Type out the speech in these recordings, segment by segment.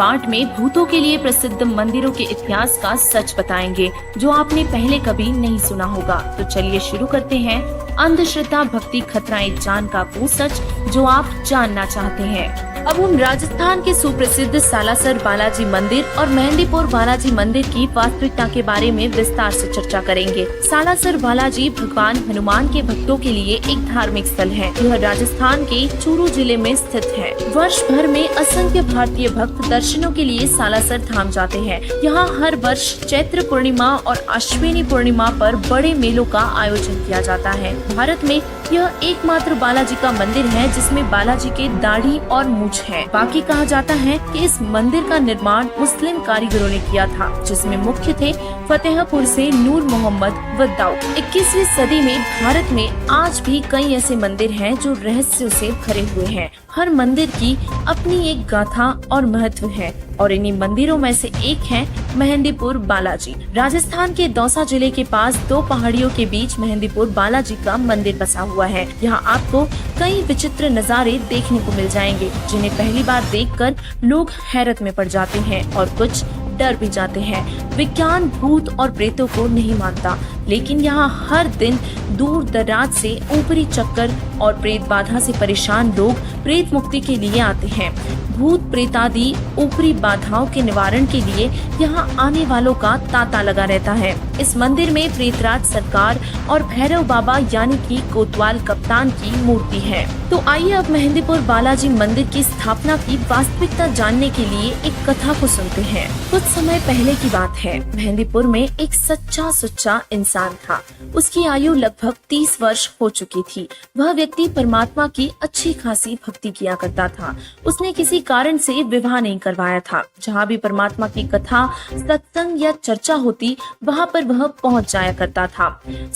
पाठ में भूतों के लिए प्रसिद्ध मंदिरों के इतिहास का सच बताएंगे, जो आपने पहले कभी नहीं सुना होगा। तो चलिए शुरू करते हैं अंधश्रद्धा भक्ति खतराए जान का वो सच जो आप जानना चाहते हैं। अब हम राजस्थान के सुप्रसिद्ध सालासर बालाजी मंदिर और मेहंदीपुर बालाजी मंदिर की वास्तविकता के बारे में विस्तार से चर्चा करेंगे। सालासर बालाजी भगवान हनुमान के भक्तों के लिए एक धार्मिक स्थल है। यह राजस्थान के चूरू जिले में स्थित है। वर्ष भर में असंख्य भारतीय भक्त दर्शनों के लिए सालासर धाम जाते हैं। यहाँ हर वर्ष चैत्र पूर्णिमा और अश्विनी पूर्णिमा पर बड़े मेलों का आयोजन किया जाता है। भारत में यह एकमात्र बालाजी का मंदिर है जिसमें बालाजी के दाढ़ी और मूछ है। बाकी कहा जाता है कि इस मंदिर का निर्माण मुस्लिम कारीगरों ने किया था, जिसमें मुख्य थे फतेहपुर से नूर मोहम्मद व दाऊद। 21वीं सदी में भारत में आज भी कई ऐसे मंदिर हैं जो रहस्यों से भरे हुए हैं। हर मंदिर की अपनी एक गाथा और महत्व है और इन्हीं मंदिरों में से एक है मेहंदीपुर बालाजी। राजस्थान के दौसा जिले के पास दो पहाड़ियों के बीच मेहंदीपुर बालाजी का मंदिर बसा हुआ है। यहाँ आपको कई विचित्र नज़ारे देखने को मिल जाएंगे, जिन्हें पहली बार देखकर लोग हैरत में पड़ जाते हैं और कुछ डर भी जाते हैं। विज्ञान भूत और प्रेतों को नहीं मानता, लेकिन यहाँ हर दिन दूर दराज से ऊपरी चक्कर और प्रेत बाधा से परेशान लोग प्रेत मुक्ति के लिए आते हैं। भूत प्रेत आदि ऊपरी बाधाओं के निवारण के लिए यहाँ आने वालों का तांता लगा रहता है। इस मंदिर में प्रेतराज सरकार और भैरव बाबा यानी कि कोतवाल कप्तान की मूर्ति है। तो आइए अब मेहंदीपुर बालाजी मंदिर की स्थापना की वास्तविकता जानने के लिए एक कथा को सुनते हैं। कुछ समय पहले की बात है। मेहंदीपुर में एक सच्चा सुच्चा इंसान था। उसकी आयु लगभग 30 वर्ष हो चुकी थी। वह व्यक्ति परमात्मा की अच्छी खासी भक्ति किया करता था। उसने किसी कारण से विवाह नहीं करवाया था। जहाँ भी परमात्मा की कथा, सत्संग या चर्चा होती, वहाँ पर वह पहुँच जाया करता था।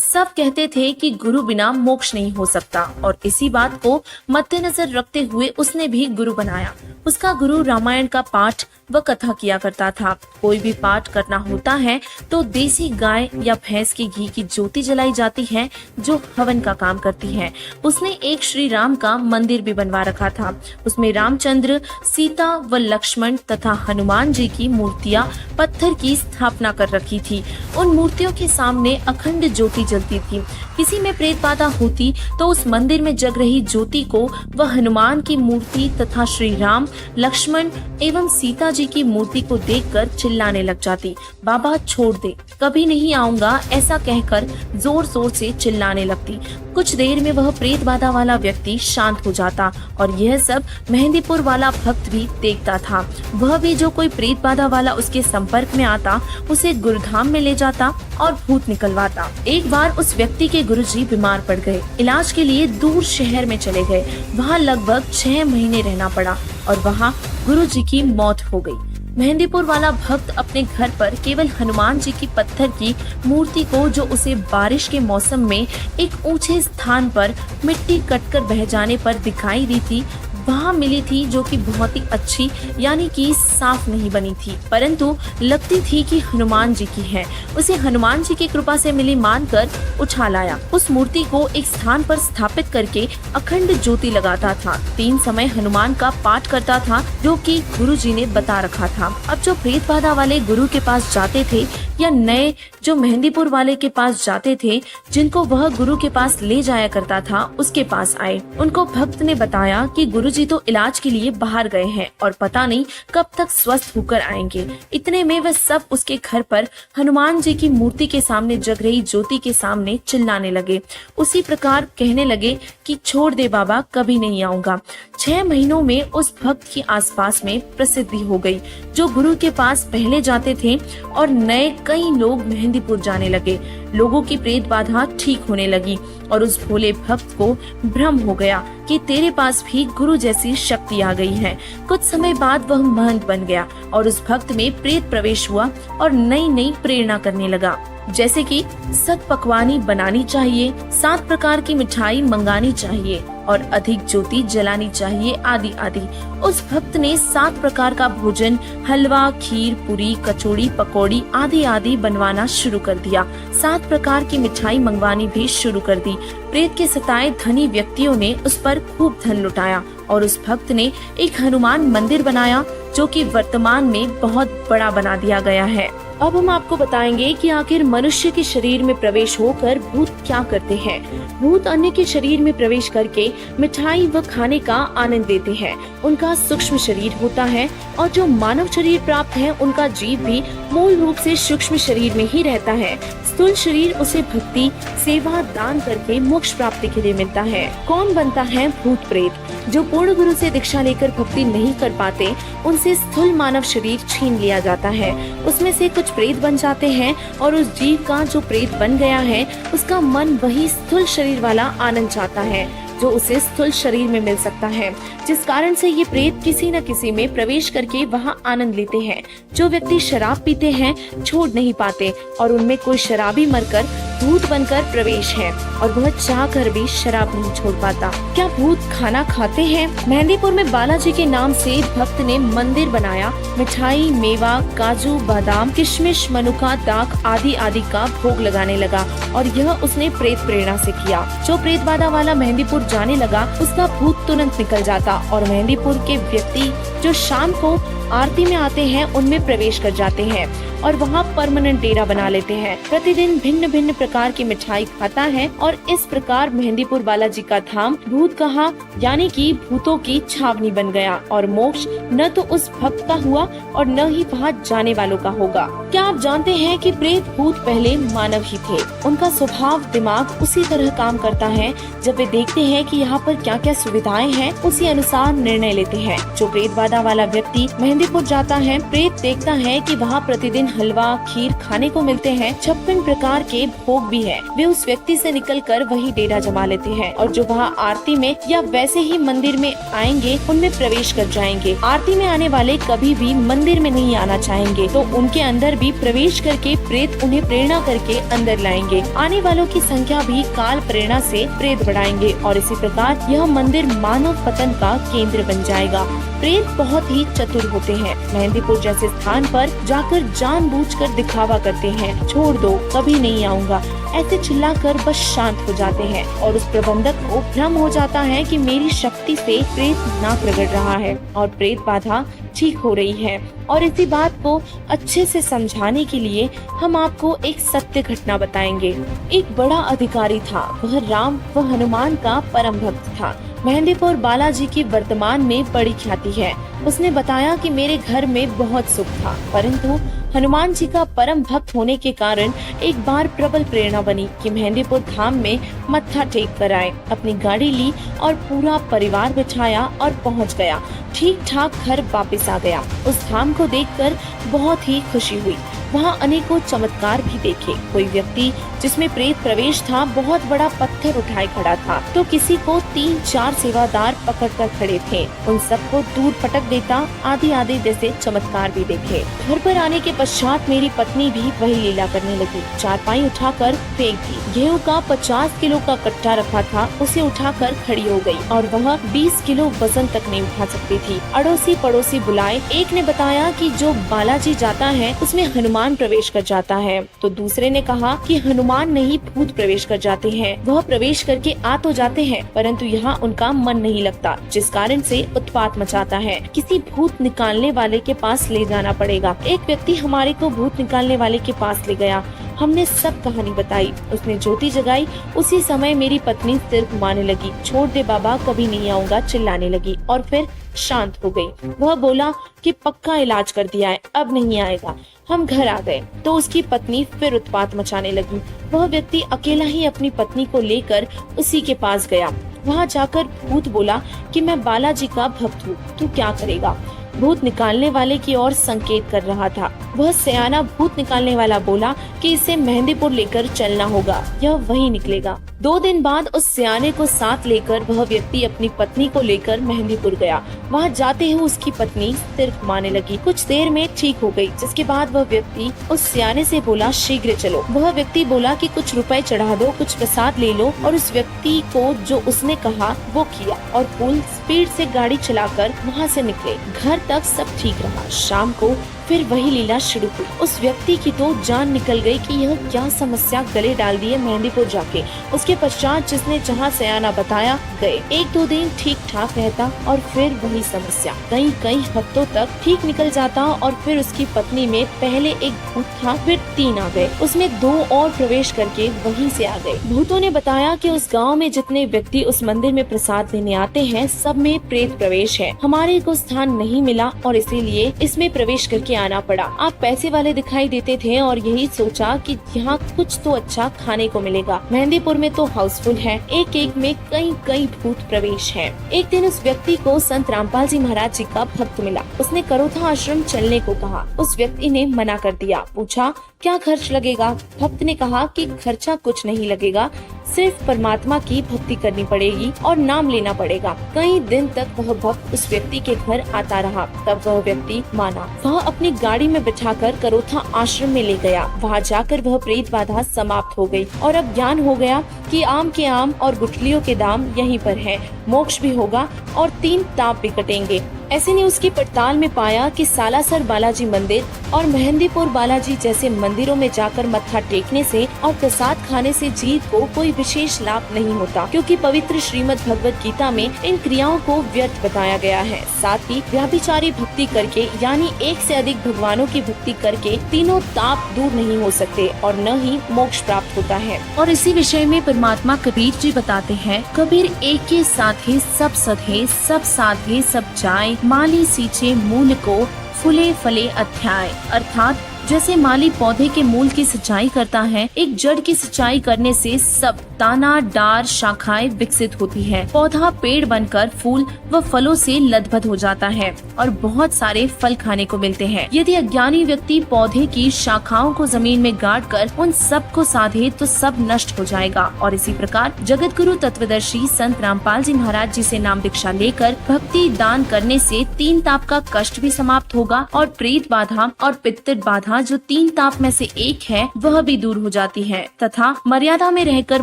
सब कहते थे कि गुरु बिना मोक्ष नहीं हो सकता और इसी बात को मद्देनजर रखते हुए उसने भी गुरु बनाया। उसका गुरु रामायण का पाठ व कथा किया करता था। कोई भी पाठ करना होता है तो देसी गाय या भैंस के घी की ज्योति जलाई जाती है जो हवन का काम करती है। उसने एक श्री राम का मंदिर भी बनवा रखा था। उसमें रामचंद्र, सीता व लक्ष्मण तथा हनुमान जी की मूर्तियां पत्थर की स्थापना कर रखी थी। उन मूर्तियों के सामने अखंड ज्योति जलती थी। किसी में प्रेत बाधा होती तो उस मंदिर में जग रही ज्योति को वह हनुमान की मूर्ति तथा श्री राम, लक्ष्मण एवं सीता जी की मूर्ति को देखकर चिल्लाने लग जाती। बाबा छोड़ दे, कभी नहीं आऊंगा, ऐसा कहकर जोर जोर से चिल्लाने लगती। कुछ देर में वह प्रेत बाधा वाला व्यक्ति शांत हो जाता और यह सब मेहंदीपुर वाला भक्त भी देखता था। वह भी जो कोई प्रेत बाधा वाला उसके संपर्क में आता, उसे गुरुधाम में ले जाता और भूत निकलवाता। एक बार उस व्यक्ति के गुरुजी बीमार पड़ गए। इलाज के लिए दूर शहर में चले गए। वहाँ लगभग 6 महीने रहना पड़ा और वहाँ गुरुजी की मौत हो गई। मेहंदीपुर वाला भक्त अपने घर पर केवल हनुमान जी की पत्थर की मूर्ति को, जो उसे बारिश के मौसम में एक ऊंचे स्थान पर मिट्टी कटकर बह जाने पर दिखाई दी थी, वहाँ मिली थी, जो कि बहुत ही अच्छी यानी कि साफ नहीं बनी थी, परंतु लगती थी कि हनुमान जी की है। उसे हनुमान जी की कृपा से मिली मानकर उठा लाया। उस मूर्ति को एक स्थान पर स्थापित करके अखंड ज्योति लगाता था। 3 समय हनुमान का पाठ करता था, जो कि गुरु जी ने बता रखा था। अब जो प्रेत बाधा वाले गुरु के पास जाते थे या नए जो मेहंदीपुर वाले के पास जाते थे, जिनको वह गुरु के पास ले जाया करता था, उसके पास आए। उनको भक्त ने बताया कि गुरु जी तो इलाज के लिए बाहर गए हैं और पता नहीं कब तक स्वस्थ होकर आएंगे। इतने में वह सब उसके घर पर हनुमान जी की मूर्ति के सामने जग रही ज्योति के सामने चिल्लाने लगे। उसी प्रकार कहने लगे कि छोड़ दे बाबा, कभी नहीं आऊंगा। 6 महीनों में उस भक्त की आसपास में प्रसिद्धि हो गई। जो गुरु के पास पहले जाते थे और नए कई लोग मेहंदीपुर जाने लगे। लोगों की प्रेत बाधा ठीक होने लगी और उस भोले भक्त को भ्रम हो गया कि तेरे पास भी गुरु जैसी शक्ति आ गई है। कुछ समय बाद वह महंत बन गया और उस भक्त में प्रेत प्रवेश हुआ और नई नई प्रेरणा करने लगा। जैसे कि 7 पकवानी बनानी चाहिए, 7 प्रकार की मिठाई मंगानी चाहिए और अधिक ज्योति जलानी चाहिए आदि आदि। उस भक्त ने 7 प्रकार का भोजन, हलवा, खीर, पूरी, कचौड़ी, पकौड़ी आदि आदि बनवाना शुरू कर दिया। 7 प्रकार की मिठाई मंगवानी भी शुरू कर दी। प्रेत के सताए धनी व्यक्तियों ने उस पर खूब धन लुटाया और उस भक्त ने एक हनुमान मंदिर बनाया, जो कि वर्तमान में बहुत बड़ा बना दिया गया है। अब हम आपको बताएंगे कि आखिर मनुष्य के शरीर में प्रवेश होकर भूत क्या करते हैं। भूत अन्य के शरीर में प्रवेश करके मिठाई व खाने का आनंद लेते हैं। उनका सूक्ष्म शरीर होता है और जो मानव शरीर प्राप्त है उनका जीव भी मूल रूप से सूक्ष्म शरीर में ही रहता है। स्थूल शरीर उसे भक्ति, सेवा, दान करके मोक्ष प्राप्ति के लिए मिलता है। कौन बनता है भूत प्रेत? जो पूर्ण गुरु से दीक्षा लेकर भक्ति नहीं कर पाते, उनसे स्थूल मानव शरीर छीन लिया जाता है। उसमें से कुछ प्रेत बन जाते हैं और उस जीव का जो प्रेत बन गया है उसका मन वही स्थूल शरीर वाला आनंद चाहता है जो उसे स्थूल शरीर में मिल सकता है, जिस कारण से ये प्रेत किसी न किसी में प्रवेश करके वहाँ आनंद लेते हैं। जो व्यक्ति शराब पीते हैं छोड़ नहीं पाते और उनमें कोई शराबी मरकर भूत बनकर प्रवेश है और वह चाह कर भी शराब नहीं छोड़ पाता। क्या भूत खाना खाते हैं? मेहंदीपुर में बालाजी के नाम से भक्त ने मंदिर बनाया। मिठाई, मेवा, काजू, बादाम, किशमिश, मनुका, दाख आदि आदि का भोग लगाने लगा और यह उसने प्रेत प्रेरणा से किया। जो प्रेत बाधा वाला मेहंदीपुर जाने लगा उसका भूत तुरंत निकल जाता और मेहंदीपुर के व्यक्ति जो शाम को आरती में आते हैं उनमें प्रवेश कर जाते हैं और वहाँ परमानेंट डेरा बना लेते हैं। प्रतिदिन भिन्न भिन्न प्रकार की मिठाई खाता है और इस प्रकार मेहंदीपुर बालाजी का धाम भूत कहा, यानी कि भूतों की छावनी बन गया और मोक्ष न तो उस भक्त का हुआ और न ही वहाँ जाने वालों का होगा। क्या आप जानते हैं कि प्रेत भूत पहले मानव ही थे? उनका स्वभाव, दिमाग उसी तरह काम करता है। जब वे देखते हैं कि यहाँ पर क्या क्या सुविधाएं हैं, उसी अनुसार निर्णय लेते हैं। जो प्रेत बाधा वाला व्यक्ति मेहंदीपुर जाता है, प्रेत देखता है कि वहाँ प्रतिदिन हलवा, खीर खाने को मिलते हैं, 56 प्रकार के भोग भी है। वे उस व्यक्ति से निकलकर वही डेरा जमा लेते हैं और जो वहाँ आरती में या वैसे ही मंदिर में आएंगे उनमें प्रवेश कर जाएंगे। आरती में आने वाले कभी भी मंदिर में नहीं आना चाहेंगे तो उनके अंदर भी प्रवेश करके प्रेत उन्हें प्रेरणा करके अंदर लाएंगे। आने वालों की संख्या भी काल प्रेरणा से प्रेत बढ़ाएंगे और इसी प्रकार यह मंदिर मानव पतन का केंद्र बन जाएगा। प्रेत बहुत ही चतुर होते हैं। मेहंदीपुर जैसे स्थान पर जाकर जानबूझकर दिखावा करते हैं, छोड़ दो कभी नहीं आऊंगा, ऐसे चिल्लाकर बस शांत हो जाते हैं और उस प्रबंधक को भ्रम हो जाता है कि मेरी शक्ति से प्रेत ना प्रगट रहा है और प्रेत बाधा ठीक हो रही है। और इसी बात को अच्छे से समझाने के लिए हम आपको एक सत्य घटना बताएंगे। एक बड़ा अधिकारी था, वह राम व हनुमान का परम भक्त था। मेहंदीपुर बालाजी की वर्तमान में बड़ी ख्याति है। उसने बताया कि मेरे घर में बहुत सुख था, परंतु हनुमान जी का परम भक्त होने के कारण एक बार प्रबल प्रेरणा बनी कि मेहंदीपुर धाम में मत्था टेक कर आए। अपनी गाड़ी ली और पूरा परिवार बिठाया और पहुंच गया। ठीक ठाक घर वापस आ गया। उस धाम को देखकर बहुत ही खुशी हुई। वहाँ अनेकों चमत्कार भी देखे। कोई व्यक्ति जिसमें प्रेत प्रवेश था बहुत बड़ा पत्थर उठाए खड़ा था तो किसी को 3-4 सेवादार पकड़कर खड़े थे, उन सबको दूर पटक देता आदि आदि जैसे चमत्कार भी देखे। घर पर आने के पश्चात मेरी पत्नी भी वही लीला करने लगी। चारपाई उठाकर फेंक दी। गेहूं का 50 किलो का कट्टा रखा था, उसे उठाकर खड़ी हो गई और वह 20 किलो वजन तक नहीं उठा सकती थी। अड़ोसी पड़ोसी बुलाए। एक ने बताया कि जो बालाजी जाता है उसमें हनुमान प्रवेश कर जाता है, तो दूसरे ने कहा कि हनुमान नहीं भूत प्रवेश कर जाते हैं। वह प्रवेश करके आ तो जाते हैं परंतु यहाँ उनका मन नहीं लगता, जिस कारण से उत्पात मचाता है। किसी भूत निकालने वाले के पास ले जाना पड़ेगा। एक व्यक्ति हमारे को भूत निकालने वाले के पास ले गया। हमने सब कहानी बताई। उसने ज्योति जगाई। उसी समय मेरी पत्नी सिर घुमाने लगी। छोड़ दे बाबा, कभी नहीं आऊंगा, चिल्लाने लगी और फिर शांत हो गई। वह बोला कि पक्का इलाज कर दिया है, अब नहीं आएगा। हम घर आ गए तो उसकी पत्नी फिर उत्पात मचाने लगी। वह व्यक्ति अकेला ही अपनी पत्नी को लेकर उसी के पास गया। वहाँ जाकर भूत बोला कि मैं बालाजी का भक्त हूँ, तू क्या करेगा? भूत निकालने वाले की ओर संकेत कर रहा था। वह सयाना भूत निकालने वाला बोला कि इसे मेहंदीपुर लेकर चलना होगा, यह वहीं निकलेगा। 2 दिन बाद उस सयाने को साथ लेकर वह व्यक्ति अपनी पत्नी को लेकर मेहंदीपुर गया। वहाँ जाते ही उसकी पत्नी सिर घुमाने लगी। कुछ देर में ठीक हो गई, जिसके बाद वह व्यक्ति उस सयाने से बोला, शीघ्र चलो। वह व्यक्ति बोला कि कुछ रुपए चढ़ा दो, कुछ प्रसाद ले लो, और उस व्यक्ति को जो उसने कहा वो किया और फुल स्पीड से गाड़ी चलाकर वहाँ से निकले। घर तक सब ठीक रहा। शाम को फिर वही लीला शुरू हुई। उस व्यक्ति की तो जान निकल गई कि यह क्या समस्या गले डाल दी है मेहंदीपुर जाके। उसके पश्चात जिसने जहाँ सयाना बताया गए। 1-2 दिन ठीक ठाक रहता और फिर वही समस्या। कई हफ्तों तक ठीक निकल जाता और फिर उसकी पत्नी में पहले एक भूत था, फिर 3 आ गए। उसमें 2 और प्रवेश करके वहीं से आ गए। भूतों ने बताया कि उस गाँव में जितने व्यक्ति उस मंदिर में प्रसाद लेने आते हैं, सब में प्रेत प्रवेश है। हमारे को स्थान नहीं मिला और इसीलिए इसमें प्रवेश करके आना पड़ा। आप पैसे वाले दिखाई देते थे और यही सोचा कि यहाँ कुछ तो अच्छा खाने को मिलेगा। मेहंदीपुर में तो हाउसफुल है, एक में कई भूत प्रवेश है। एक दिन उस व्यक्ति को संत रामपाल जी महाराज जी का भक्त मिला। उसने करोथा आश्रम चलने को कहा। उस व्यक्ति ने मना कर दिया। पूछा, क्या खर्च लगेगा? भक्त ने कहा कि खर्चा कुछ नहीं लगेगा, सिर्फ परमात्मा की भक्ति करनी पड़ेगी और नाम लेना पड़ेगा। कई दिन तक वह भक्त उस व्यक्ति के घर आता रहा, तब वह व्यक्ति माना। वह अपनी गाड़ी में बिठाकर करोथा आश्रम में ले गया। वहाँ जाकर वह प्रेत बाधा समाप्त हो गई और अब ज्ञान हो गया कि आम के आम और गुठलियों के दाम यहीं पर है। मोक्ष भी होगा और 3 ताप भी कटेंगे। ऐसे ने उसकी पड़ताल में पाया कि सालासर बालाजी मंदिर और मेहंदीपुर बालाजी जैसे मंदिरों में जाकर मत्था टेकने से और प्रसाद खाने से जीव को कोई विशेष लाभ नहीं होता, क्योंकि पवित्र श्रीमद् भगवत गीता में इन क्रियाओं को व्यर्थ बताया गया है। साथ ही व्याभिचारी भक्ति करके यानी 1 से अधिक भगवानों की भक्ति करके तीनों ताप दूर नहीं हो सकते और न ही मोक्ष प्राप्त होता है। और इसी विषय में परमात्मा कबीर जी बताते हैं, कबीर एक के साथे सब सधे, सब साधे सब जाए, माली सींचे मूल को, फूले फले अध्याय। अर्थात जैसे माली पौधे के मूल की सिंचाई करता है, एक जड़ की सिंचाई करने से सब ताना डार शाखाएं विकसित होती है। पौधा पेड़ बनकर फूल व फलों से लदबद हो जाता है और बहुत सारे फल खाने को मिलते हैं। यदि अज्ञानी व्यक्ति पौधे की शाखाओं को जमीन में गाड़ कर उन सब को साधे तो सब नष्ट हो जाएगा। और इसी प्रकार जगत गुरु तत्वदर्शी संत रामपाल जी महाराज जी से नाम दीक्षा लेकर भक्ति दान करने से 3 ताप का कष्ट भी समाप्त होगा और प्रेत बाधा और पित्तर बाधा जो 3 ताप में से एक है वह भी दूर हो जाती है, तथा मर्यादा में रहकर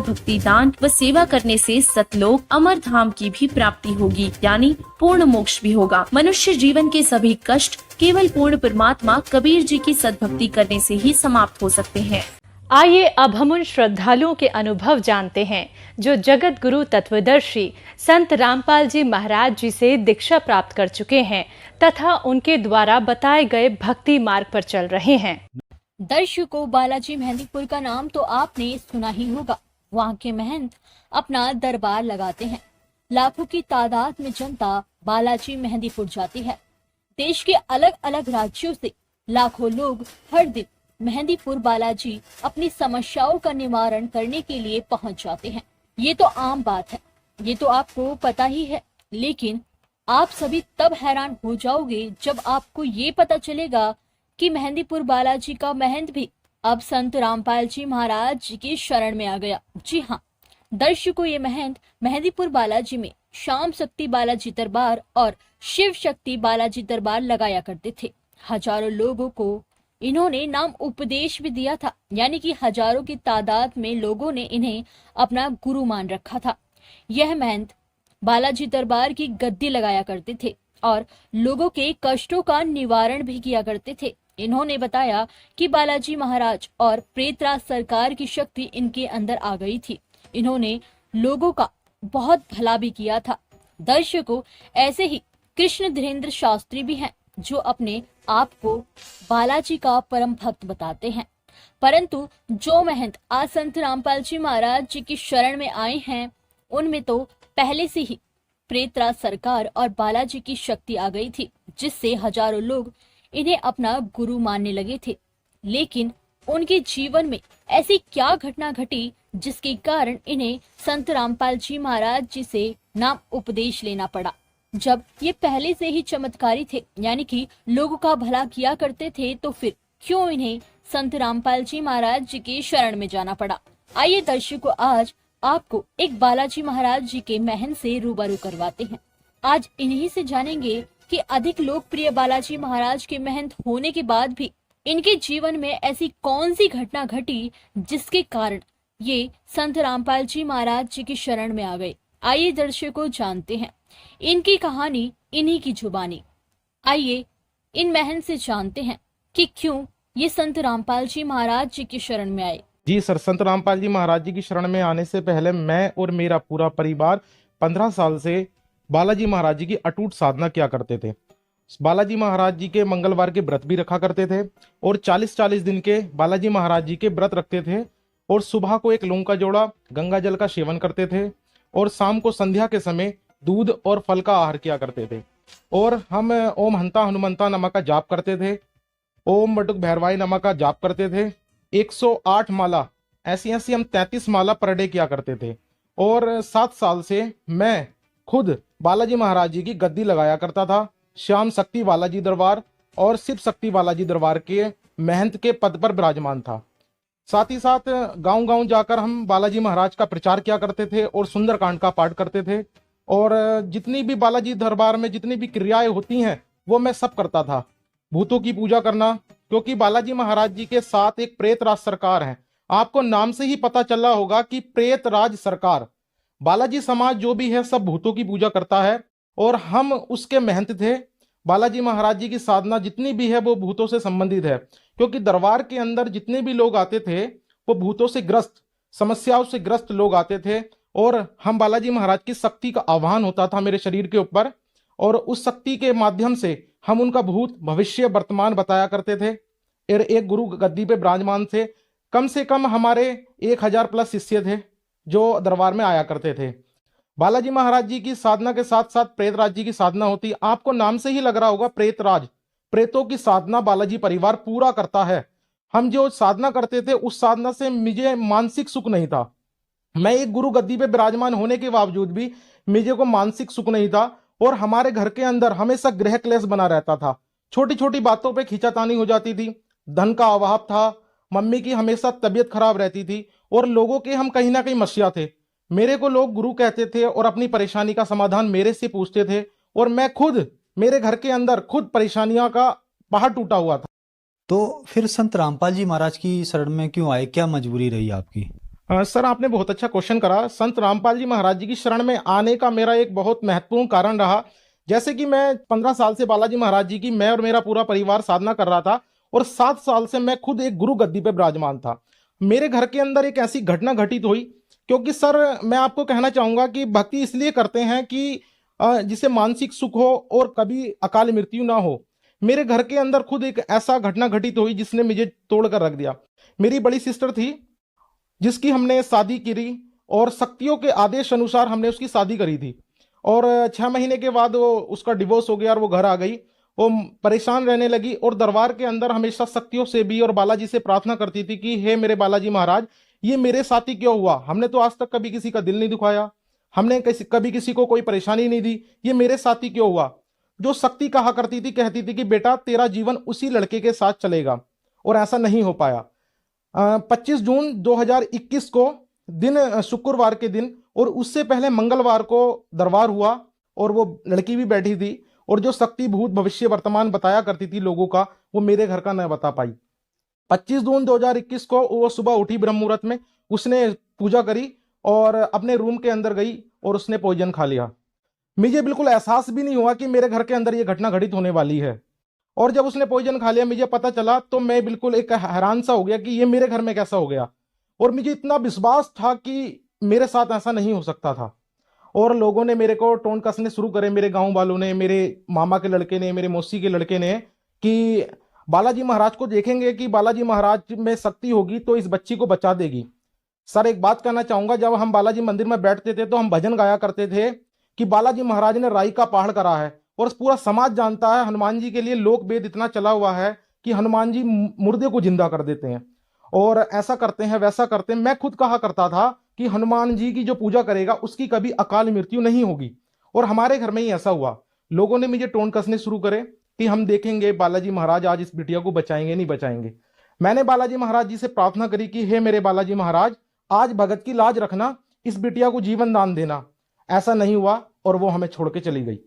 भक्ति दान व सेवा करने से सतलोक अमर धाम की भी प्राप्ति होगी, यानी पूर्ण मोक्ष भी होगा। मनुष्य जीवन के सभी कष्ट केवल पूर्ण परमात्मा कबीर जी की सद्भक्ति करने से ही समाप्त हो सकते हैं। आइए अब हम उन श्रद्धालुओं के अनुभव जानते हैं जो जगत गुरु तत्वदर्शी संत रामपाल जी महाराज जी से दीक्षा प्राप्त कर चुके हैं तथा उनके द्वारा बताए गए भक्ति मार्ग पर चल रहे हैं। दर्शकों, बालाजी मेहंदीपुर का नाम तो आपने सुना ही होगा। वहाँ के महंत अपना दरबार लगाते हैं। लाखों की तादाद में जनता बालाजी मेहंदीपुर जाती है। देश के अलग अलग राज्यों से लाखों लोग हर दिन मेहंदीपुर बालाजी अपनी समस्याओं का निवारण करने के लिए पहुंच जाते हैं। ये तो आम बात है, ये तो आपको पता ही है, लेकिन आप सभी तब हैरान हो जाओगे जब आपको ये पता चलेगा कि मेहंदीपुर बालाजी का महंत भी अब संत रामपाल जी महाराज जी की शरण में आ गया। जी हाँ दर्शकों, ये महंत मेहंदीपुर बालाजी में श्याम शक्ति बालाजी दरबार और शिव शक्ति बालाजी दरबार लगाया करते थे। हजारों लोगों को इन्होंने नाम उपदेश भी दिया था, यानी कि हजारों की तादाद में लोगों ने इन्हें अपना गुरु मान रखा था। यह महंत बालाजी दरबार की गद्दी लगाया करते थे और लोगों के कष्टों का निवारण भी किया करते थे। इन्होंने बताया कि बालाजी महाराज और प्रेतराज सरकार की शक्ति इनके अंदर आ गई थी। इन्होंने लोगों का बहुत भला भी किया था। दर्शकों, ऐसे ही कृष्ण धीरेन्द्र शास्त्री भी हैं जो अपने आप को बालाजी का परम भक्त बताते हैं, परंतु जो महंत आज संत रामपाल जी महाराज जी की शरण में आए हैं उनमें तो पहले से ही प्रेतराज सरकार और बालाजी की शक्ति आ गई थी, जिससे हजारों लोग इन्हें अपना गुरु मानने लगे थे। लेकिन उनके जीवन में ऐसी क्या घटना घटी जिसके कारण इन्हें संत रामपाल जी महाराज जी से नाम उपदेश लेना पड़ा। जब ये पहले से ही चमत्कारी थे, यानी कि लोगों का भला किया करते थे, तो फिर क्यों इन्हें संत रामपाल जी महाराज जी की शरण में जाना पड़ा? आइए दर्शकों, आज आपको एक बालाजी महाराज जी के महंत से रूबरू करवाते हैं। आज इन्हीं से जानेंगे कि अधिक लोकप्रिय बालाजी महाराज के महंत होने के बाद भी इनके जीवन में ऐसी कौन सी घटना घटी जिसके कारण ये संत रामपाल जी महाराज जी की शरण में आ गए। आइए दर्शकों, जानते हैं इनकी कहानी इन्हीं की जुबानी। आइए इन महंत से जानते हैं कि क्यों ये संत रामपाल जी महाराज जी की शरण में आए। जी सर, संत रामपाल जी महाराज जी की शरण में आने से पहले मैं और मेरा पूरा परिवार 15 साल से बालाजी महाराज जी की अटूट साधना किया करते थे। बालाजी महाराज जी के मंगलवार के व्रत भी रखा करते थे और 40-40 दिन के बालाजी महाराज जी के व्रत रखते थे और सुबह को एक लौंग का जोड़ा गंगा जल का सेवन करते थे और शाम को संध्या के समय दूध और फल का आहार किया करते थे। और हम ओम हंता हनुमंता नमः का जाप करते थे, ओम बटुक भैरवाई नमः का जाप करते थे। 108 माला ऐसी हम 33 माला पर डे किया करते थे। और 7 साल से मैं खुद बालाजी महाराज जी की गद्दी लगाया करता था। श्याम शक्ति बालाजी दरबार और शिव शक्ति बालाजी दरबार के महंत के पद पर विराजमान था। साथ ही साथ गांव-गांव जाकर हम बालाजी महाराज का प्रचार किया करते थे और सुंदरकांड का पाठ करते थे। और जितनी भी बालाजी दरबार में जितनी भी क्रियाएं होती हैं वो मैं सब करता था। भूतों की पूजा करना, क्योंकि बालाजी महाराज जी के साथ एक प्रेत राज सरकार है। आपको नाम से ही पता चला होगा कि प्रेत राज सरकार, बालाजी समाज जो भी है सब भूतों की पूजा करता है और हम उसके महंत थे। बालाजी महाराज जी की साधना जितनी भी है वो भूतों से संबंधित है, क्योंकि दरबार के अंदर जितने भी लोग आते थे वो भूतों से ग्रस्त, समस्याओं से ग्रस्त लोग आते थे। और हम बालाजी महाराज की शक्ति का आह्वान होता था मेरे शरीर के ऊपर और उस शक्ति के माध्यम से हम उनका भूत भविष्य वर्तमान बताया करते थे। और एक गुरु गद्दी पे विराजमान थे। कम से कम हमारे 1000 प्लस शिष्य थे जो दरबार में आया करते थे। बालाजी महाराज जी की साधना के साथ साथ प्रेतराज जी की साधना होती। आपको नाम से ही लग रहा होगा प्रेतराज, प्रेतों की साधना बालाजी परिवार पूरा करता है। हम जो साधना करते थे उस साधना से मुझे मानसिक सुख नहीं था। मैं एक गुरु गद्दी पे विराजमान होने के बावजूद भी मुझे को मानसिक सुख नहीं था और हमारे घर के अंदर हमेशा गृह क्लेश बना रहता था। छोटी छोटी बातों पे खींचातानी हो जाती थी, धन का अभाव था, मम्मी की हमेशा तबीयत खराब रहती थी और लोगों के हम कहीं ना कहीं मसीहा थे। मेरे को लोग गुरु कहते थे और अपनी परेशानी का समाधान मेरे से पूछते थे और मैं खुद मेरे घर के अंदर खुद परेशानियों का पहाड़ टूटा हुआ था। तो फिर संत रामपाल जी महाराज की शरण में क्यों आए, क्या मजबूरी रही आपकी? सर, आपने बहुत अच्छा क्वेश्चन करा। संत रामपाल जी महाराज जी की शरण में आने का मेरा एक बहुत महत्वपूर्ण कारण रहा। जैसे कि मैं 15 साल से बालाजी महाराज जी की मैं और मेरा पूरा परिवार साधना कर रहा था और 7 साल से मैं खुद एक गुरु गद्दी पे विराजमान था। मेरे घर के अंदर एक ऐसी घटना घटित हुई, क्योंकि सर मैं आपको कहना चाहूंगा कि भक्ति इसलिए करते हैं कि जिसे मानसिक सुख हो और कभी अकाल मृत्यु ना हो। मेरे घर के अंदर खुद एक ऐसा घटना घटित हुई जिसने मुझे तोड़ कर रख दिया। मेरी बड़ी सिस्टर थी जिसकी हमने शादी करी और शक्तियों के आदेश अनुसार हमने उसकी शादी करी थी और 6 महीने के बाद वो उसका डिवोर्स हो गया और वो घर आ गई। वो परेशान रहने लगी और दरबार के अंदर हमेशा शक्तियों से भी और बालाजी से प्रार्थना करती थी कि हे मेरे बालाजी महाराज, ये मेरे साथ ही क्यों हुआ? हमने तो आज तक कभी किसी का दिल नहीं दुखाया, हमने कभी किसी को कोई परेशानी नहीं दी, ये मेरे साथ ही क्यों हुआ? जो शक्ति कहा करती थी, कहती थी कि बेटा तेरा जीवन उसी लड़के के साथ चलेगा और ऐसा नहीं हो पाया। 25 जून 2021 को दिन शुक्रवार के दिन और उससे पहले मंगलवार को दरबार हुआ और वो लड़की भी बैठी थी और जो शक्ति भूत भविष्य वर्तमान बताया करती थी लोगों का, वो मेरे घर का न बता पाई। 25 जून 2021 को वो सुबह उठी ब्रह्म मुहूर्त में, उसने पूजा करी और अपने रूम के अंदर गई और उसने भोजन खा लिया। मुझे बिल्कुल एहसास भी नहीं हुआ कि मेरे घर के अंदर ये घटना घटित होने वाली है। और जब उसने पॉइजन खा लिया मुझे पता चला तो मैं बिल्कुल एक हैरान सा हो गया कि ये मेरे घर में कैसा हो गया। और मुझे इतना विश्वास था कि मेरे साथ ऐसा नहीं हो सकता था। और लोगों ने मेरे को टोन कसने शुरू करे, मेरे गांव वालों ने, मेरे मामा के लड़के ने, मेरे मौसी के लड़के ने, कि बालाजी महाराज को देखेंगे कि बालाजी महाराज में शक्ति होगी तो इस बच्ची को बचा देगी। सर एक बात कहना चाहूंगा, जब हम बालाजी मंदिर में बैठते थे तो हम भजन गाया करते थे कि बालाजी महाराज ने राई का पहाड़ करा है और पूरा समाज जानता है हनुमान जी के लिए लोक वेद इतना चला हुआ है कि हनुमान जी मुर्दे को जिंदा कर देते हैं और ऐसा करते हैं वैसा करते हैं। मैं खुद कहा करता था कि हनुमान जी की जो पूजा करेगा उसकी कभी अकाल मृत्यु नहीं होगी और हमारे घर में ही ऐसा हुआ, लोगों ने मुझे टोन कसने शुरू करे कि हम देखेंगे बालाजी महाराज आज इस बिटिया को बचाएंगे नहीं बचाएंगे। मैंने बालाजी महाराज जी से प्रार्थना करी कि हे मेरे बालाजी महाराज, आज भगत की लाज रखना, इस बिटिया को जीवन दान देना। ऐसा नहीं हुआ और वो हमें छोड़ के चली गई।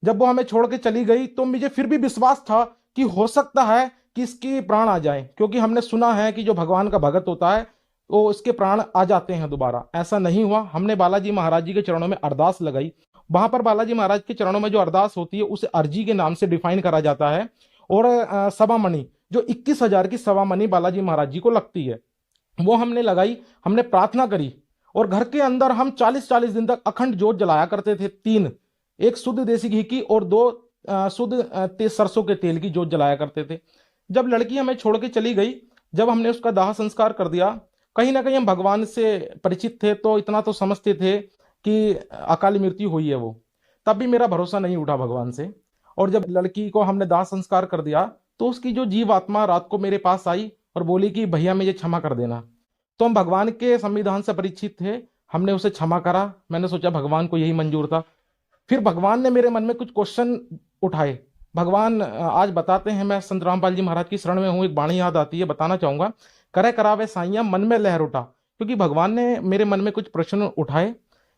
जब वो हमें छोड़ के चली गई तो मुझे फिर भी विश्वास था कि हो सकता है कि इसके प्राण आ जाएं, क्योंकि हमने सुना है कि जो भगवान का भगत होता है वो इसके प्राण आ जाते हैं दोबारा। ऐसा नहीं हुआ। हमने बालाजी महाराज जी के चरणों में अरदास लगाई। वहां पर बालाजी महाराज के चरणों में जो अरदास होती है उसे अर्जी के नाम से डिफाइन करा जाता है। और सवा मणि, जो 21,000 की सवा मणि बालाजी महाराज जी को लगती है, वो हमने लगाई। हमने प्रार्थना करी और घर के अंदर हम 40-40 दिन तक अखंड जोत जलाया करते थे। 3, एक शुद्ध देसी घी की और 2 शुद्ध सरसों के तेल की जोत जलाया करते थे। जब लड़की हमें छोड़ के चली गई, जब हमने उसका दाह संस्कार कर दिया, कहीं ना कहीं हम भगवान से परिचित थे तो इतना तो समझते थे कि अकाली मृत्यु हुई है वो, तब भी मेरा भरोसा नहीं उठा भगवान से। और जब लड़की को हमने दाह संस्कार कर दिया तो उसकी जो जीव आत्मा रात को मेरे पास आई और बोली कि भैया मुझे क्षमा कर देना। तो हम भगवान के संविधान से परिचित थे, हमने उसे क्षमा करा। मैंने सोचा भगवान को यही मंजूर था। फिर भगवान ने मेरे मन में कुछ क्वेश्चन उठाए। भगवान आज बताते हैं, मैं संत रामपाल जी महाराज की शरण में हूँ, एक वाणी याद आती है, बताना चाहूंगा। करे करावे साइया मन में लहर उठा, क्योंकि भगवान ने मेरे मन में कुछ प्रश्न उठाए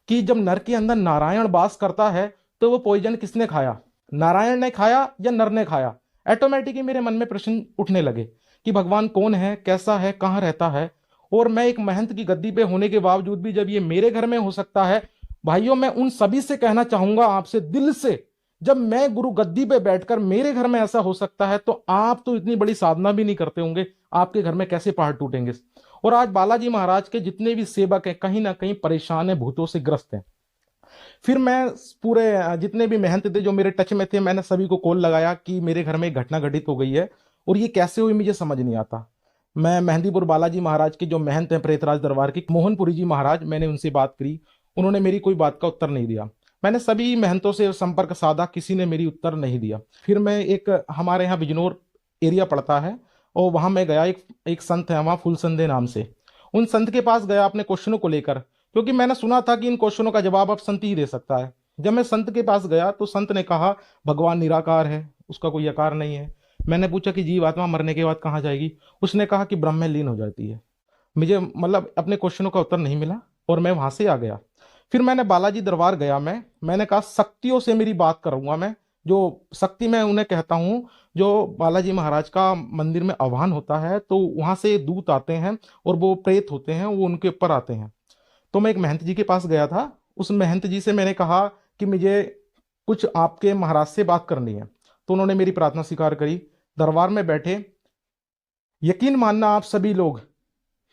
कि जब नर के अंदर नारायण वास करता है तो वो पॉइजन किसने खाया, नारायण ने खाया या नर ने खाया। ऑटोमेटिकली मेरे मन में प्रश्न उठने लगे कि भगवान कौन है, कैसा है, कहाँ रहता है। और मैं एक महंत की गद्दी पे होने के बावजूद भी जब ये मेरे घर में हो सकता है, भाइयों मैं उन सभी से कहना चाहूंगा आपसे दिल से, जब मैं गुरु गद्दी पे बैठकर मेरे घर में ऐसा हो सकता है तो आप तो इतनी बड़ी साधना भी नहीं करते होंगे, आपके घर में कैसे पहाड़ टूटेंगे। और आज बालाजी महाराज के जितने भी सेवक हैं कहीं ना कहीं परेशान है, भूतों से ग्रस्त हैं। फिर मैं पूरे जितने भी महंत थे जो मेरे टच में थे, मैंने सभी को कॉल लगाया कि मेरे घर में एक घटना घटित हो गई है और ये कैसे हुई मुझे समझ नहीं आता। मैं मेहंदीपुर बालाजी महाराज के जो महंत हैं प्रेतराज दरबार के मोहनपुरी जी महाराज, मैंने उनसे बात करी, उन्होंने मेरी कोई बात का उत्तर नहीं दिया। मैंने सभी महंतों से संपर्क साधा, किसी ने मेरी उत्तर नहीं दिया। फिर मैं एक हमारे यहाँ बिजनौर एरिया पड़ता है और वहां मैं गया, एक संत है वहाँ फुलसंदे नाम से, उन संत के पास गया अपने क्वेश्चनों को लेकर, क्योंकि मैंने सुना था कि इन क्वेश्चनों का जवाब अब संत ही दे सकता है। जब मैं संत के पास गया तो संत ने कहा भगवान निराकार है, उसका कोई आकार नहीं है। मैंने पूछा कि जीव आत्मा मरने के बाद कहाँ जाएगी, उसने कहा कि ब्रह्म में लीन हो जाती है। मुझे अपने क्वेश्चनों का उत्तर नहीं मिला और मैं वहां से आ गया। फिर मैंने बालाजी दरबार गया, मैंने कहा शक्तियों से मेरी बात करूंगा मैं, जो शक्ति मैं उन्हें कहता हूँ, जो बालाजी महाराज का मंदिर में आह्वान होता है तो वहां से दूत आते हैं और वो प्रेत होते हैं, वो उनके ऊपर आते हैं। तो मैं एक महंत जी के पास गया था, उस महंत जी से मैंने कहा कि मुझे कुछ आपके महाराज से बात करनी है। तो उन्होंने मेरी प्रार्थना स्वीकार करी, दरबार में बैठे। यकीन मानना आप सभी लोग,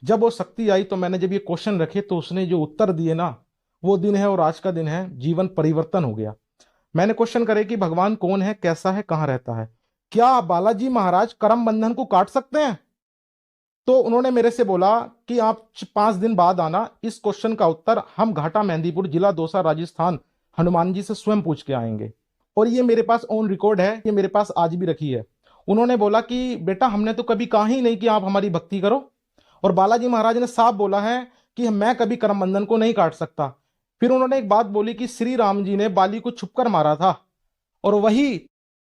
जब वो शक्ति आई तो मैंने जब ये क्वेश्चन रखे तो उसने जो उत्तर दिए ना, वो दिन है और आज का दिन है, जीवन परिवर्तन हो गया। मैंने क्वेश्चन करे कि भगवान कौन है, कैसा है, कहाँ रहता है, क्या बालाजी महाराज कर्म बंधन को काट सकते हैं? तो उन्होंने मेरे से बोला कि आप 5 दिन बाद आना, इस क्वेश्चन का उत्तर हम घाटा मेहंदीपुर जिला दौसा राजस्थान हनुमान जी से स्वयं पूछ के आएंगे। और ये मेरे पास ऑन रिकॉर्ड है, ये मेरे पास आज भी रखी है। उन्होंने बोला कि बेटा हमने तो कभी कहा ही नहीं कि आप हमारी भक्ति करो, और बालाजी महाराज ने साफ बोला है कि मैं कभी कर्म बंधन को नहीं काट सकता। फिर उन्होंने एक बात बोली कि श्री राम जी ने बाली को छुपकर मारा था और वही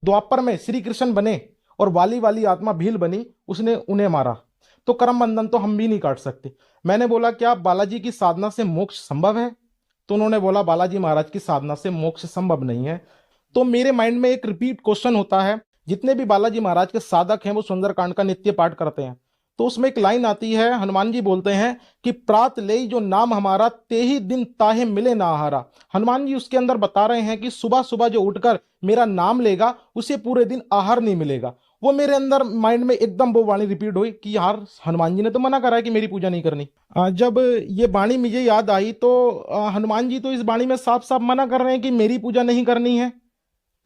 द्वापर में श्री कृष्ण बने और वाली वाली आत्मा भील बनी, उसने उन्हें मारा, तो कर्म बंधन तो हम भी नहीं काट सकते। मैंने बोला क्या बालाजी की साधना से मोक्ष संभव है? तो उन्होंने बोला बालाजी महाराज की साधना से मोक्ष संभव नहीं है। तो मेरे माइंड में एक रिपीट क्वेश्चन होता है, जितने भी बालाजी महाराज के साधक हैं वो सुंदरकांड का नित्य पाठ करते हैं, तो उसमें एक लाइन आती है, हनुमान जी बोलते हैं कि प्रात ले जो नाम हमारा ते ही दिन ताहे मिले ना आहारा। हनुमान जी उसके अंदर बता रहे हैं कि सुबह सुबह जो उठकर मेरा नाम लेगा उसे पूरे दिन आहार नहीं मिलेगा। वो मेरे अंदर माइंड में एकदम वो वाणी रिपीट हुई कि यार हनुमान जी ने तो मना करा है कि मेरी पूजा नहीं करनी। जब ये वाणी मुझे याद आई तो हनुमान जी तो इस वाणी में साफ साफ मना कर रहे हैं कि मेरी पूजा नहीं करनी है,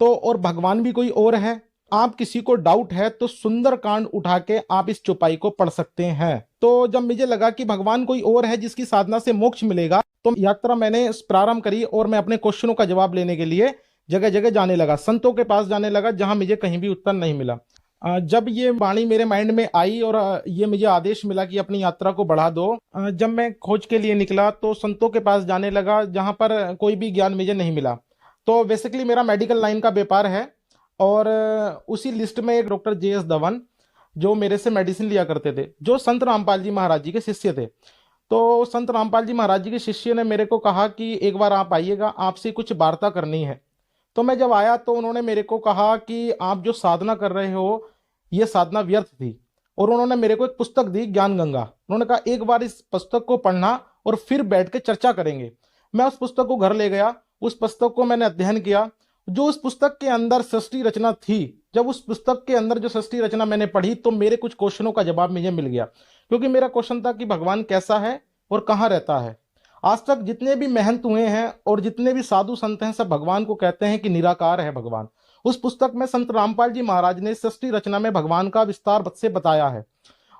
तो और भगवान भी कोई और है। आप किसी को डाउट है तो सुंदरकांड उठा के आप इस चौपाई को पढ़ सकते हैं। तो जब मुझे लगा कि भगवान कोई और है जिसकी साधना से मोक्ष मिलेगा, तो यात्रा मैंने प्रारंभ करी और मैं अपने क्वेश्चनों का जवाब लेने के लिए जगह जगह जाने लगा, संतों के पास जाने लगा, जहां मुझे कहीं भी उत्तर नहीं मिला। जब ये वाणी मेरे माइंड में आई और ये मुझे आदेश मिला कि अपनी यात्रा को बढ़ा दो, जब मैं खोज के लिए निकला तो संतों के पास जाने लगा जहां पर कोई भी ज्ञान मुझे नहीं मिला। तो बेसिकली मेरा मेडिकल लाइन का व्यापार है और उसी लिस्ट में एक डॉक्टर JS धवन जो मेरे से मेडिसिन लिया करते थे, जो संत रामपाल जी महाराज जी के शिष्य थे। तो संत रामपाल जी महाराज जी के शिष्य ने मेरे को कहा कि एक बार आप आइएगा, आपसे कुछ वार्ता करनी है। तो मैं जब आया तो उन्होंने मेरे को कहा कि आप जो साधना कर रहे हो ये साधना व्यर्थ थी, और उन्होंने मेरे को एक पुस्तक दी, ज्ञान गंगा। उन्होंने कहा एक बार इस पुस्तक को पढ़ना और फिर बैठ के चर्चा करेंगे। मैं उस पुस्तक को घर ले गया, उस पुस्तक को मैंने अध्ययन किया। जो उस पुस्तक के अंदर सृष्टि रचना थी, जब उस पुस्तक के अंदर जो सृष्टि रचना मैंने पढ़ी तो मेरे कुछ क्वेश्चनों का जवाब मुझे मिल गया। क्योंकि मेरा क्वेश्चन था कि भगवान कैसा है और कहाँ रहता है। आज तक जितने भी महंत हुए हैं और जितने भी साधु संत हैं, सब भगवान को कहते हैं कि निराकार है भगवान। उस पुस्तक में संत रामपाल जी महाराज ने सृष्टि रचना में भगवान का विस्तार से बताया है।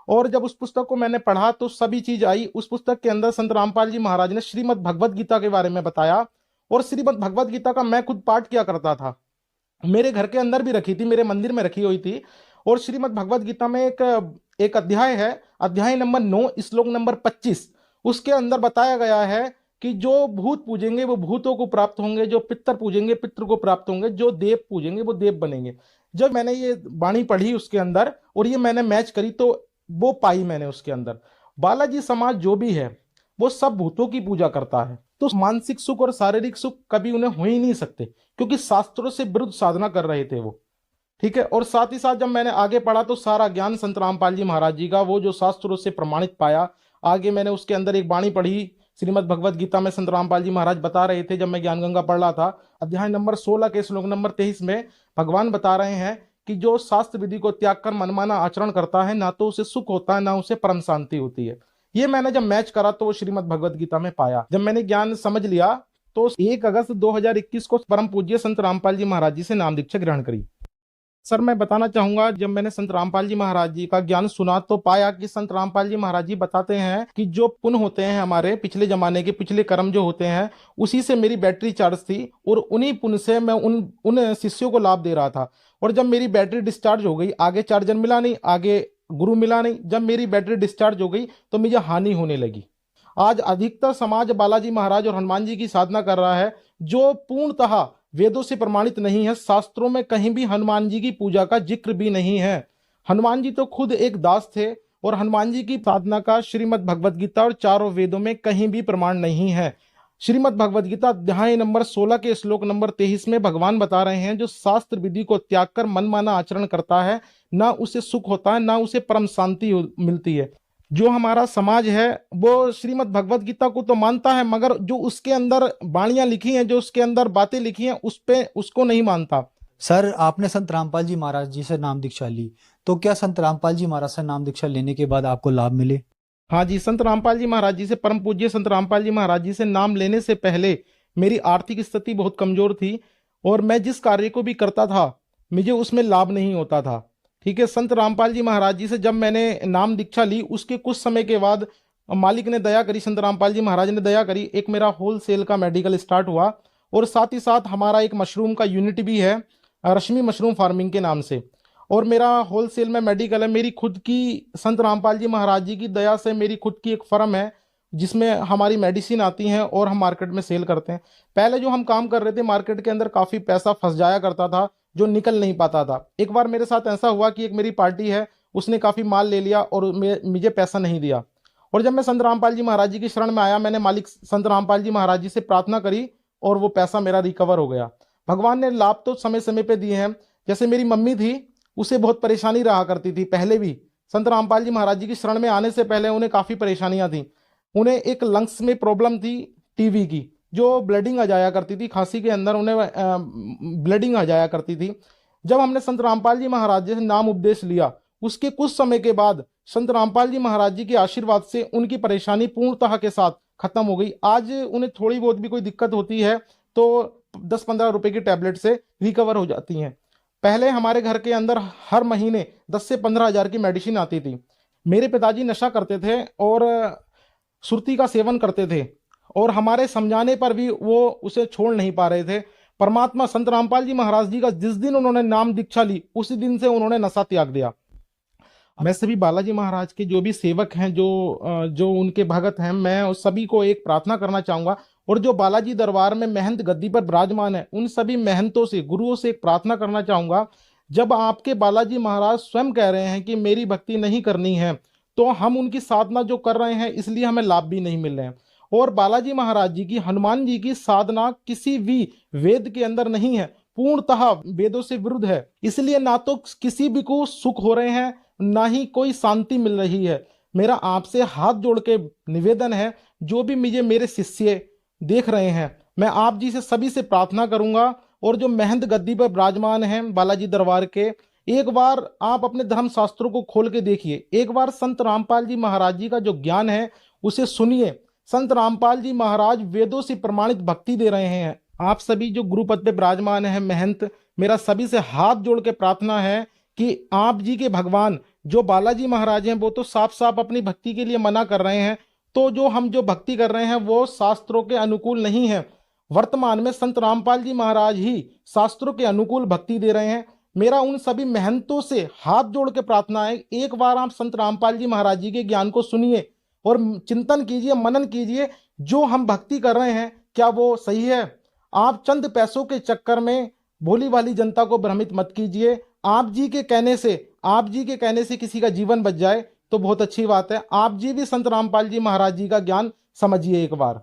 और जब उस पुस्तक को मैंने पढ़ा तो सभी चीज आई। उस पुस्तक के अंदर संत रामपाल जी महाराज ने श्रीमद् भगवत गीता के बारे में बताया, और श्रीमद् भगवत गीता का मैं खुद पाठ किया करता था। मेरे घर के अंदर भी रखी थी, मेरे मंदिर में रखी हुई थी। और श्रीमद् भगवत गीता में एक अध्याय है, अध्याय नंबर 9 श्लोक नंबर 25। उसके अंदर बताया गया है कि जो भूत पूजेंगे वो भूतों को प्राप्त होंगे, जो पितर पूजेंगे पितर को प्राप्त होंगे, जो देव पूजेंगे वो देव बनेंगे। जब मैंने ये वाणी पढ़ी उसके अंदर और ये मैंने मैच करी तो वो पाई मैंने उसके अंदर, बालाजी समाज जो भी है वो सब भूतों की पूजा करता है। तो मानसिक सुख और शारीरिक सुख कभी उन्हें हो ही नहीं सकते, क्योंकि शास्त्रों से विरुद्ध साधना कर रहे थे वो। ठीक है। और साथ ही साथ जब मैंने आगे पढ़ा तो सारा ज्ञान संत रामपाल जी महाराज जी का वो जो शास्त्रों से प्रमाणित पाया। आगे मैंने उसके अंदर एक वाणी पढ़ी श्रीमद् भगवत गीता में, संत रामपाल जी महाराज बता रहे थे जब मैं ज्ञान गंगा पढ़ रहा था, अध्याय नंबर 16 के श्लोक नंबर 23 में भगवान बता रहे हैं कि जो शास्त्र विधि को त्याग कर मनमाना आचरण करता है, ना तो उसे सुख होता है ना उसे परम शांति होती है। ये मैंने जब मैच करा तो वो श्रीमद् भगवत गीता में पाया। जब मैंने ज्ञान समझ लिया तो 1 अगस्त 2021 को परम पूज्य संत रामपाल जी महाराज जी से नाम दीक्षा ग्रहण करी। सर मैं बताना चाहूंगा, जब मैंने संत रामपाल जी महाराज जी का ज्ञान सुना तो पाया कि संत रामपाल जी महाराज जी बताते हैं कि जो पुण्य होते हैं हमारे पिछले जमाने के पिछले कर्म जो होते हैं, उसी से मेरी बैटरी चार्ज थी और उन्हीं पुण्य से मैं उन शिष्यों को लाभ दे रहा था। और जब मेरी बैटरी डिस्चार्ज हो गई, आगे चार्जर मिला नहीं, आगे गुरु मिला नहीं, जब मेरी बैटरी डिस्चार्ज हो गई तो मुझे हानि होने लगी। आज अधिकतर समाज बालाजी महाराज और हनुमान जी की साधना कर रहा है, जो पूर्णतः वेदों से प्रमाणित नहीं है। शास्त्रों में कहीं भी हनुमान जी की पूजा का जिक्र भी नहीं है। हनुमान जी तो खुद एक दास थे और हनुमान जी की साधना का श्रीमद् भगवत गीता और चारों वेदों में कहीं भी प्रमाण नहीं है। श्रीमद् भगवत गीता अध्याय नंबर 16 के श्लोक नंबर 23 में भगवान बता रहे हैं, जो शास्त्र विधि को त्याग कर मनमाना आचरण करता है, ना उसे सुख होता है ना उसे परम शांति मिलती है। जो हमारा समाज है वो श्रीमद् भगवत गीता को तो मानता है, मगर जो उसके अंदर वाणियां लिखी हैं, जो उसके अंदर बातें लिखी हैं, उसको नहीं मानता। सर आपने संत रामपाल जी महाराज जी से नाम दीक्षा ली, तो क्या संत रामपाल जी महाराज से नाम दीक्षा लेने के बाद आपको लाभ मिले? हाँ जी, संत रामपाल जी महाराज जी से, परम पूज्य संत रामपाल जी महाराज जी से नाम लेने से पहले मेरी आर्थिक स्थिति बहुत कमजोर थी और मैं जिस कार्य को भी करता था मुझे उसमें लाभ नहीं होता था। ठीक है। संत रामपाल जी महाराज जी से जब मैंने नाम दीक्षा ली, उसके कुछ समय के बाद मालिक ने दया करी, संत रामपाल जी महाराज ने दया करी, एक मेरा होलसेल का मेडिकल स्टार्ट हुआ। और साथ ही साथ हमारा एक मशरूम का यूनिट भी है, रश्मि मशरूम फार्मिंग के नाम से, और मेरा होलसेल में मेडिकल है। मेरी खुद की संत रामपाल जी महाराज जी की दया से मेरी खुद की एक फर्म है जिसमें हमारी मेडिसिन आती हैं और हम मार्केट में सेल करते हैं। पहले जो हम काम कर रहे थे मार्केट के अंदर काफ़ी पैसा फंस जाया करता था, जो निकल नहीं पाता था। एक बार मेरे साथ ऐसा हुआ कि एक मेरी पार्टी है, उसने काफ़ी माल ले लिया और मुझे पैसा नहीं दिया। और जब मैं संत रामपाल जी महाराज जी की शरण में आया, मैंने मालिक संत रामपाल जी महाराज जी से प्रार्थना करी और वो पैसा मेरा रिकवर हो गया। भगवान ने लाभ तो समय समय पे दिए हैं। जैसे मेरी मम्मी थी, उसे बहुत परेशानी रहा करती थी पहले भी। संत रामपाल जी महाराज जी की शरण में आने से पहले उन्हें काफ़ी परेशानियां थी। उन्हें एक लंग्स में प्रॉब्लम थी टीबी की, जो ब्लीडिंग आ जाया करती थी, खांसी के अंदर उन्हें ब्लीडिंग आ जाया करती थी। जब हमने संत रामपाल जी महाराज जी से नाम उपदेश लिया, उसके कुछ समय के बाद संत रामपाल जी महाराज जी के आशीर्वाद से उनकी परेशानी पूर्णतः के साथ खत्म हो गई। आज उन्हें थोड़ी बहुत भी कोई दिक्कत होती है तो 10-15 रुपए की टैबलेट से रिकवर हो जाती हैं। पहले हमारे घर के अंदर हर महीने 10 से 15 हज़ार की मेडिसिन आती थी। मेरे पिताजी नशा करते थे और सुरती का सेवन करते थे और हमारे समझाने पर भी वो उसे छोड़ नहीं पा रहे थे। परमात्मा संत रामपाल जी महाराज जी का जिस दिन उन्होंने नाम दीक्षा ली, उसी दिन से उन्होंने नशा त्याग दिया। मैं सभी बालाजी महाराज के जो भी सेवक हैं, जो उनके भगत हैं, मैं उस सभी को एक प्रार्थना करना चाहूँगा, और जो बालाजी दरबार में महंत गद्दी पर विराजमान है, उन सभी महंतों से, गुरुओं से एक प्रार्थना करना चाहूंगा। जब आपके बालाजी महाराज स्वयं कह रहे हैं कि मेरी भक्ति नहीं करनी है, तो हम उनकी साधना जो कर रहे हैं इसलिए हमें लाभ भी नहीं मिल रहे हैं। और बालाजी महाराज जी की, हनुमान जी की साधना किसी भी वेद के अंदर नहीं है, पूर्णतः वेदों से विरुद्ध है। इसलिए ना तो किसी भी को सुख हो रहे हैं, ना ही कोई शांति मिल रही है। मेरा आपसे हाथ जोड़ के निवेदन है, जो भी मुझे मेरे शिष्य देख रहे हैं, मैं आप जी से सभी से प्रार्थना करूंगा, और जो महंत गद्दी पर विराजमान हैं बालाजी दरबार के, एक बार आप अपने धर्म शास्त्रों को खोल के देखिए। एक बार संत रामपाल जी महाराज जी का जो ज्ञान है उसे सुनिए। संत रामपाल जी महाराज वेदों से प्रमाणित भक्ति दे रहे हैं। आप सभी जो गुरु पद पे विराजमान हैं महंत, मेरा सभी से हाथ जोड़ के प्रार्थना है कि आप जी के भगवान जो बालाजी महाराज हैं वो तो साफ साफ अपनी भक्ति के लिए मना कर रहे हैं, तो जो हम जो भक्ति कर रहे हैं वो शास्त्रों के अनुकूल नहीं है। वर्तमान में संत रामपाल जी महाराज ही शास्त्रों के अनुकूल भक्ति दे रहे हैं। मेरा उन सभी महंतों से हाथ जोड़ के प्रार्थना है, एक बार आप संत रामपाल जी महाराज जी के ज्ञान को सुनिए और चिंतन कीजिए, मनन कीजिए, जो हम भक्ति कर रहे हैं क्या वो सही है। आप चंद पैसों के चक्कर में भोली भाली जनता को भ्रमित मत कीजिए। आप जी के कहने से किसी का जीवन बच जाए तो बहुत अच्छी बात है। आप जी भी संत रामपाल जी महाराज जी का ज्ञान समझिए एक बार।